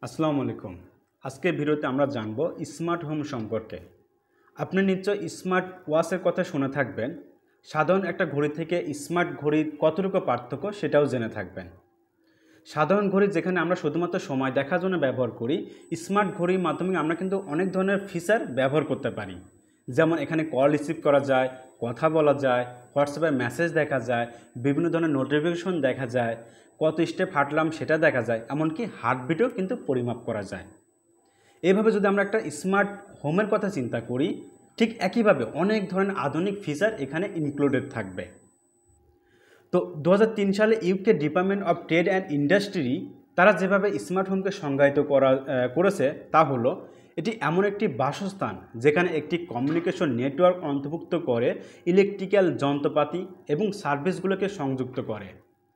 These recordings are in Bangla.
আসসালামু আলাইকুম। আজকের ভিডিওতে আমরা জানব স্মার্ট হোম সম্পর্কে। আপনি নিশ্চয়ই স্মার্ট ওয়াচের কথা শুনে থাকবেন। সাধারণ একটা ঘড়ি থেকে স্মার্ট ঘড়ির কতটুকু পার্থক্য সেটাও জেনে থাকবেন। সাধারণ ঘড়ি যেখানে আমরা শুধুমাত্র সময় দেখার জন্য ব্যবহার করি, স্মার্ট ঘড়ির মাধ্যমে আমরা কিন্তু অনেক ধরনের ফিচার ব্যবহার করতে পারি। যেমন এখানে কল রিসিভ করা যায়, কথা বলা যায়, হোয়াটসঅ্যাপে মেসেজ দেখা যায়, বিভিন্ন ধরনের নোটিফিকেশন দেখা যায়, কত স্টেপ হাঁটলাম সেটা দেখা যায়, এমনকি হার্টবিটও কিন্তু পরিমাপ করা যায়। এইভাবে যদি আমরা একটা স্মার্ট হোমের কথা চিন্তা করি, ঠিক একইভাবে অনেক ধরনের আধুনিক ফিচার এখানে ইনক্লুডেড থাকবে। তো 2003 সালে UK department of trade and industry তারা যেভাবে স্মার্ট হোমকে সংজ্ঞায়িত করেছে তা হলো, এটি এমন একটি বাসস্থান যেখানে একটি কমিউনিকেশন নেটওয়ার্ক অন্তর্ভুক্ত করে ইলেকট্রিক্যাল যন্ত্রপাতি এবং সার্ভিসগুলোকে সংযুক্ত করে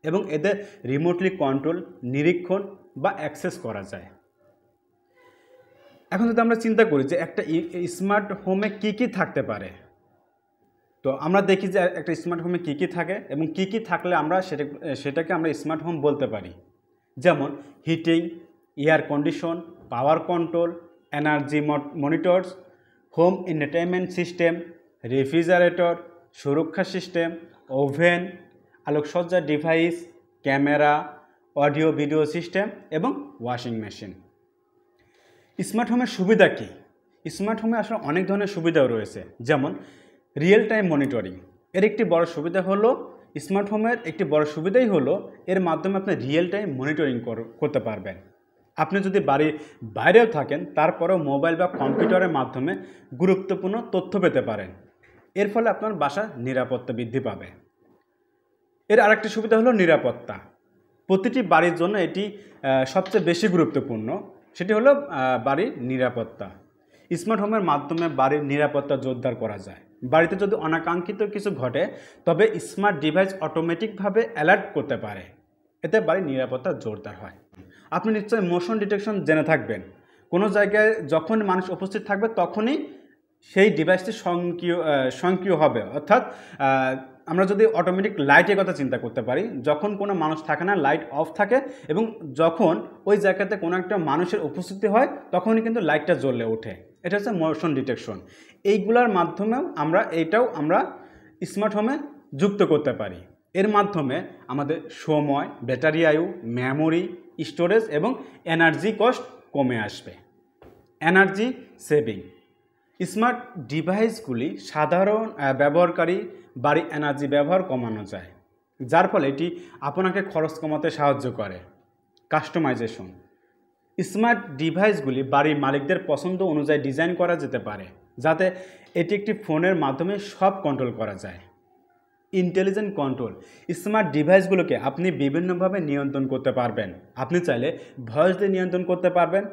এবং এদের রিমোটলি কন্ট্রোল, নিরীক্ষণ বা অ্যাক্সেস করা যায়। এখন যদি আমরা চিন্তা করি যে একটা স্মার্ট হোমে কী কী থাকতে পারে, তো আমরা দেখি যে একটা স্মার্ট হোমে কী কী থাকে এবং কী কী থাকলে আমরা সেটাকে আমরা স্মার্ট হোম বলতে পারি। যেমন heating, air condition, power control, energy monitors, home entertainment system, refrigerator, সুরক্ষা সিস্টেম, ওভেন, আলোকসজ্জা device, camera, audio video system এবং ওয়াশিং মেশিন। স্মার্ট হোমের সুবিধা কী? স্মার্ট হোমে আসলে অনেক ধরনের সুবিধাও রয়েছে। যেমন রিয়েল টাইম মনিটরিং, এর একটি বড় সুবিধা হলো, স্মার্ট হোমের একটি বড় সুবিধাই হলো এর মাধ্যমে আপনি রিয়েল টাইম মনিটরিং করতে পারবেন। আপনি যদি বাড়ির বাইরেও থাকেন তারপরেও মোবাইল বা কম্পিউটারের মাধ্যমে গুরুত্বপূর্ণ তথ্য পেতে পারেন। এর ফলে আপনার বাসার নিরাপত্তা বৃদ্ধি পাবে। এর আরেকটি সুবিধা হলো নিরাপত্তা। প্রতিটি বাড়ির জন্য এটি সবচেয়ে বেশি গুরুত্বপূর্ণ, সেটি হলো বাড়ির নিরাপত্তা। স্মার্ট হোমের মাধ্যমে বাড়ির নিরাপত্তা জোরদার করা যায়। বাড়িতে যদি অনাকাঙ্ক্ষিত কিছু ঘটে তবে স্মার্ট ডিভাইস অটোমেটিকভাবে অ্যালার্ট করতে পারে, এতে বাড়ির নিরাপত্তা জোরদার হয়। আপনি নিশ্চয়ই মোশন ডিটেকশন জেনে থাকবেন। কোনো জায়গায় যখন মানুষ উপস্থিত থাকবে তখনই সেই ডিভাইসটি সক্রিয় হবে। অর্থাৎ আমরা যদি অটোমেটিক লাইটের কথা চিন্তা করতে পারি, যখন কোনো মানুষ থাকে না লাইট অফ থাকে এবং যখন ওই জায়গাতে কোনো একটা মানুষের উপস্থিতি হয় তখনই কিন্তু লাইটটা জ্বলে ওঠে। এটা হচ্ছে মোশন ডিটেকশন। এইগুলোর মাধ্যমেও আমরা স্মার্ট হোমে যুক্ত করতে পারি। এর মাধ্যমে আমাদের সময়, ব্যাটারি আয়ু, মেমোরি, স্টোরেজ এবং এনার্জি কস্ট কমে আসবে। এনার্জি সেভিং, স্মার্ট ডিভাইসগুলি সাধারণ ব্যবহারকারী বাড়ির এনার্জি ব্যবহার কমানো যায়, যার ফলে এটি আপনাকে খরচ কমাতে সাহায্য করে। কাস্টমাইজেশন, স্মার্ট ডিভাইসগুলি বাড়ির মালিকদের পছন্দ অনুযায়ী ডিজাইন করা যেতে পারে যাতে এটি একটি ফোনের মাধ্যমে সব কন্ট্রোল করা যায়। ইন্টেলিজেন্ট কন্ট্রোল, স্মার্ট ডিভাইসগুলোকে আপনি বিভিন্নভাবে নিয়ন্ত্রণ করতে পারবেন। আপনি চাইলে ভয়েস দিয়ে নিয়ন্ত্রণ করতে পারবেন,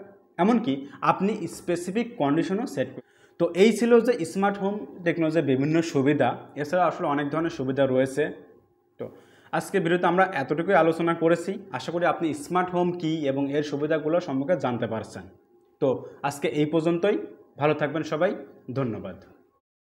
এমনকি আপনি স্পেসিফিক কন্ডিশনও সেট করতে। তো এই ছিল যে স্মার্ট হোম টেকনোলজির বিভিন্ন সুবিধা। এছাড়া আসলে অনেক ধরনের সুবিধা রয়েছে। তো আজকে ভিডিওতে আমরা এতটুকুই আলোচনা করেছি। আশা করি আপনি স্মার্ট হোম কী এবং এর সুবিধাগুলো সম্পর্কে জানতে পারছেন। তো আজকে এই পর্যন্তই। ভালো থাকবেন সবাই, ধন্যবাদ।